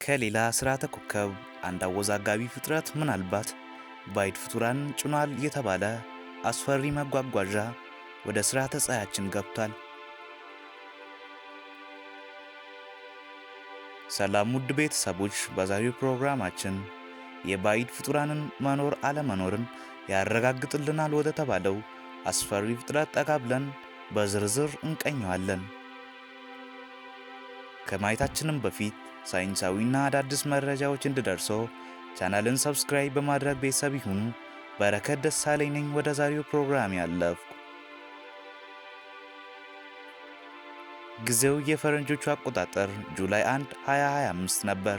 ከሌላ ስርዓተ ኮከብ አንድ አወዛጋቢ ፍጥረት ምናልባት ባዕድ ፍጡራን ጭኗል የተባለ አስፈሪ መጓጓዣ ወደ ስርዓተ ፀሐያችን ገብቷል። ሰላም ውድ ቤተሰቦች፣ በዛሬው ፕሮግራማችን የባዕድ ፍጡራንን መኖር አለመኖርን ያረጋግጥልናል ወደ ተባለው አስፈሪ ፍጥረት ጠጋ ብለን በዝርዝር እንቀኘዋለን። ከማየታችንም በፊት ሳይንሳዊና አዳዲስ መረጃዎች እንዲደርሶ ቻናልን ሰብስክራይብ በማድረግ ቤተሰብ ይሁኑ። በረከት ደሳለኝ ነኝ። ወደ ዛሬው ፕሮግራም ያለፍኩ። ጊዜው የፈረንጆቹ አቆጣጠር ጁላይ 1 2025 ነበር።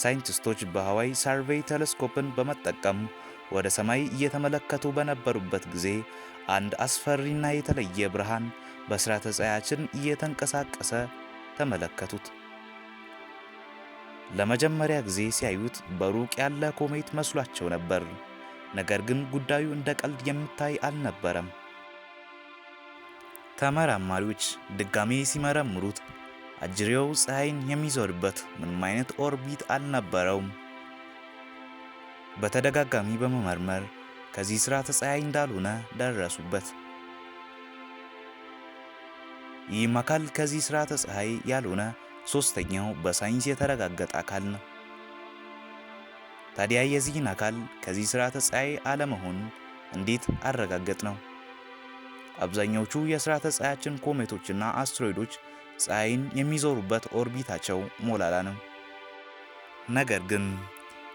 ሳይንቲስቶች በሃዋይ ሰርቬይ ቴሌስኮፕን በመጠቀም ወደ ሰማይ እየተመለከቱ በነበሩበት ጊዜ አንድ አስፈሪና የተለየ ብርሃን በስርዓተ ፀሐያችን እየተንቀሳቀሰ ተመለከቱት። ለመጀመሪያ ጊዜ ሲያዩት በሩቅ ያለ ኮሜት መስሏቸው ነበር። ነገር ግን ጉዳዩ እንደ ቀልድ የሚታይ አልነበረም። ተመራማሪዎች ድጋሜ ሲመረምሩት አጅሬው ፀሐይን የሚዞርበት ምንም አይነት ኦርቢት አልነበረውም። በተደጋጋሚ በመመርመር ከዚህ ስርዓተ ፀሐይ እንዳልሆነ ደረሱበት። ይህም አካል ከዚህ ስርዓተ ፀሐይ ያልሆነ ሶስተኛው በሳይንስ የተረጋገጠ አካል ነው። ታዲያ የዚህን አካል ከዚህ ስርዓተ ፀሐይ አለመሆን እንዴት አረጋገጥ ነው? አብዛኛዎቹ የስርዓተ ፀሐያችን ኮሜቶችና አስትሮይዶች ፀሐይን የሚዞሩበት ኦርቢታቸው ሞላላ ነው። ነገር ግን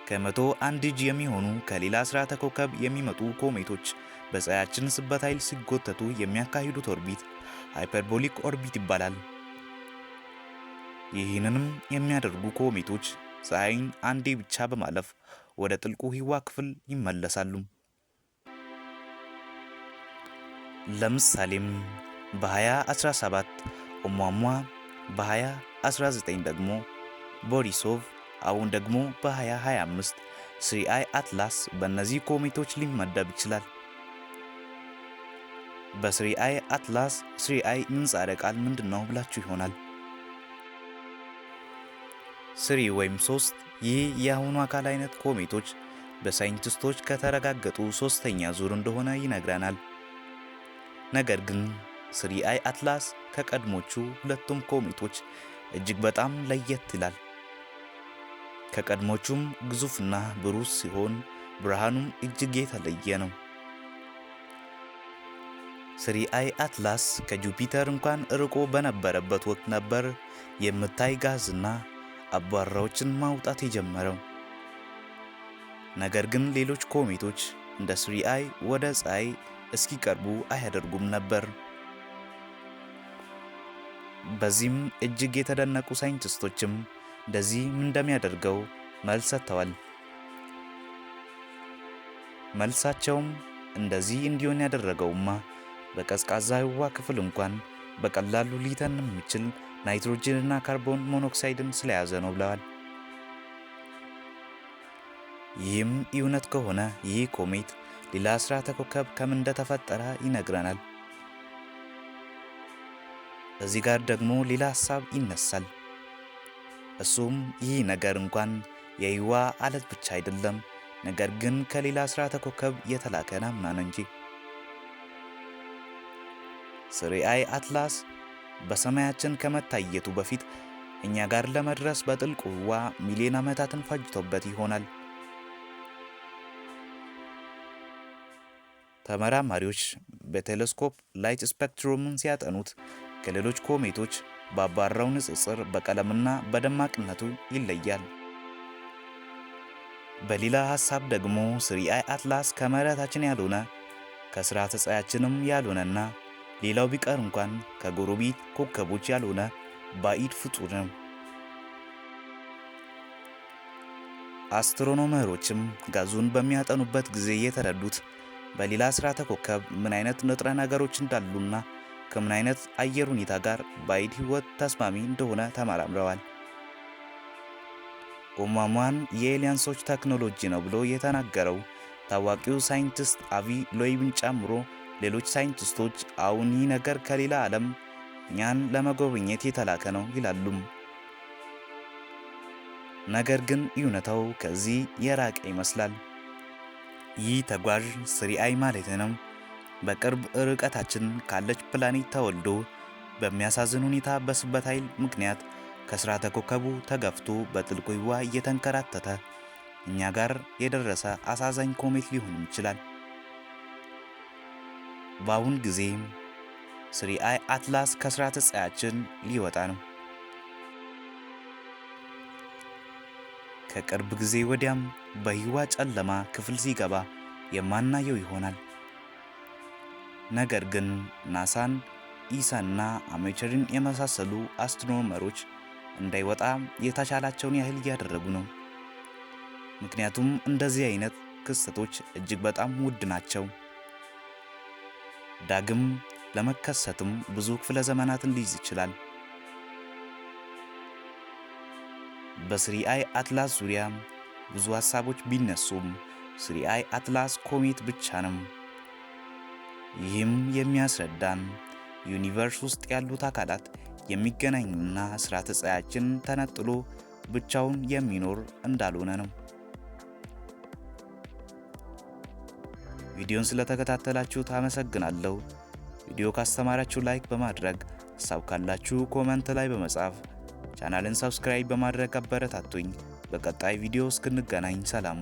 ከመቶ አንድ እጅ የሚሆኑ ከሌላ ስርዓተ ኮከብ የሚመጡ ኮሜቶች በፀሐያችን ስበት ኃይል ሲጎተቱ የሚያካሂዱት ኦርቢት ሃይፐርቦሊክ ኦርቢት ይባላል። ይህንንም የሚያደርጉ ኮሜቶች ፀሐይን አንዴ ብቻ በማለፍ ወደ ጥልቁ ህዋ ክፍል ይመለሳሉ። ለምሳሌም በ2017 ኦumuamua፣ በ2019 ደግሞ ቦሪሶቭ፣ አሁን ደግሞ በ2025 3I አትላስ በእነዚህ ኮሜቶች ሊመደብ ይችላል። በ3I አትላስ 3I ምህጻረ ቃል ምንድነው ብላችሁ ይሆናል። 3 ወይም 3 ይህ የአሁኑ አካል አይነት ኮሜቶች በሳይንቲስቶች ከተረጋገጡ ሶስተኛ ዙር እንደሆነ ይነግረናል። ነገር ግን 3I አትላስ ከቀድሞቹ ሁለቱም ኮሜቶች እጅግ በጣም ለየት ይላል። ከቀድሞቹም ግዙፍና ብሩህ ሲሆን ብርሃኑም እጅግ የተለየ ነው። 3I አትላስ ከጁፒተር እንኳን ርቆ በነበረበት ወቅት ነበር የምታይ ጋዝና አቧራዎችን ማውጣት የጀመረው። ነገር ግን ሌሎች ኮሜቶች እንደ 3I ወደ ፀሐይ እስኪቀርቡ አያደርጉም ነበር። በዚህም እጅግ የተደነቁ ሳይንቲስቶችም እንደዚህ እንደሚያደርገው መልስ ሰጥተዋል። መልሳቸውም እንደዚህ እንዲሆን ያደረገውማ በቀዝቃዛ ህዋ ክፍል እንኳን በቀላሉ ሊተን የሚችል ናይትሮጅንና ካርቦን ሞኖክሳይድን ስለያዘ ነው ብለዋል። ይህም እውነት ከሆነ ይህ ኮሜት ሌላ ስርዓተ ኮከብ ከምን እንደተፈጠረ ይነግረናል። እዚህ ጋር ደግሞ ሌላ ሐሳብ ይነሳል። እሱም ይህ ነገር እንኳን የህዋ አለት ብቻ አይደለም፣ ነገር ግን ከሌላ ስርዓተ ኮከብ የተላከ ናሙና ነው እንጂ። 3I አትላስ በሰማያችን ከመታየቱ በፊት እኛ ጋር ለመድረስ በጥልቁ ህዋ ሚሊዮን ዓመታትን ፈጅቶበት ይሆናል። ተመራማሪዎች በቴሌስኮፕ ላይት ስፔክትሩምን ሲያጠኑት ከሌሎች ኮሜቶች ባባራው ንጽጽር በቀለምና በደማቅነቱ ይለያል። በሌላ ሐሳብ ደግሞ 3I አትላስ ከመሬታችን ያልሆነ ከስርዓተ ፀሐያችንም ያልሆነና ሌላው ቢቀር እንኳን ከጎረቤት ኮከቦች ያልሆነ ባዕድ ፍጡር ነው። አስትሮኖመሮችም ጋዙን በሚያጠኑበት ጊዜ የተረዱት በሌላ ስርዓተ ኮከብ ምን አይነት ንጥረ ነገሮች እንዳሉና ከምን አይነት አየር ሁኔታ ጋር ባዕድ ህይወት ተስማሚ እንደሆነ ተመራምረዋል። ኦumuamuan የኤሊያንሶች ቴክኖሎጂ ነው ብሎ የተናገረው ታዋቂው ሳይንቲስት አቪ ሎይብን ጨምሮ ሌሎች ሳይንቲስቶች አሁን ይህ ነገር ከሌላ ዓለም እኛን ለመጎብኘት የተላከ ነው ይላሉ። ነገር ግን እውነታው ከዚህ የራቀ ይመስላል። ይህ ተጓዥ ስሪአይ ማለት ነው በቅርብ ርቀታችን ካለች ፕላኔት ተወልዶ በሚያሳዝን ሁኔታ በስበት ኃይል ምክንያት ከስርዓተ ኮከቡ ተገፍቶ በጥልቁ ህዋ እየተንከራተተ እኛ ጋር የደረሰ አሳዛኝ ኮሜት ሊሆን ይችላል። በአሁን ጊዜ ስሪአይ አትላስ ከስርዓተ ፀሐያችን ሊወጣ ነው። ከቅርብ ጊዜ ወዲያም በህዋ ጨለማ ክፍል ሲገባ የማናየው ይሆናል። ነገር ግን ናሳን፣ ኢሳና አሜቸርን የመሳሰሉ አስትሮኖመሮች እንዳይወጣ የተቻላቸውን ያህል እያደረጉ ነው። ምክንያቱም እንደዚህ አይነት ክስተቶች እጅግ በጣም ውድ ናቸው። ዳግም ለመከሰትም ብዙ ክፍለ ዘመናትን ሊይዝ ይችላል። በስሪአይ አትላስ ዙሪያ ብዙ ሐሳቦች ቢነሱም ስሪአይ አትላስ ኮሜት ብቻ ነው። ይህም የሚያስረዳን ዩኒቨርስ ውስጥ ያሉት አካላት የሚገናኙና ስርዓተ ፀሐያችን ተነጥሎ ብቻውን የሚኖር እንዳልሆነ ነው። ቪዲዮን ስለተከታተላችሁት አመሰግናለሁ። ቪዲዮ ካስተማራችሁ ላይክ በማድረግ ሐሳብ ካላችሁ ኮሜንት ላይ በመጻፍ ቻናልን ሰብስክራይብ በማድረግ አበረታቱኝ። በቀጣይ ቪዲዮ እስክንገናኝ ሰላም።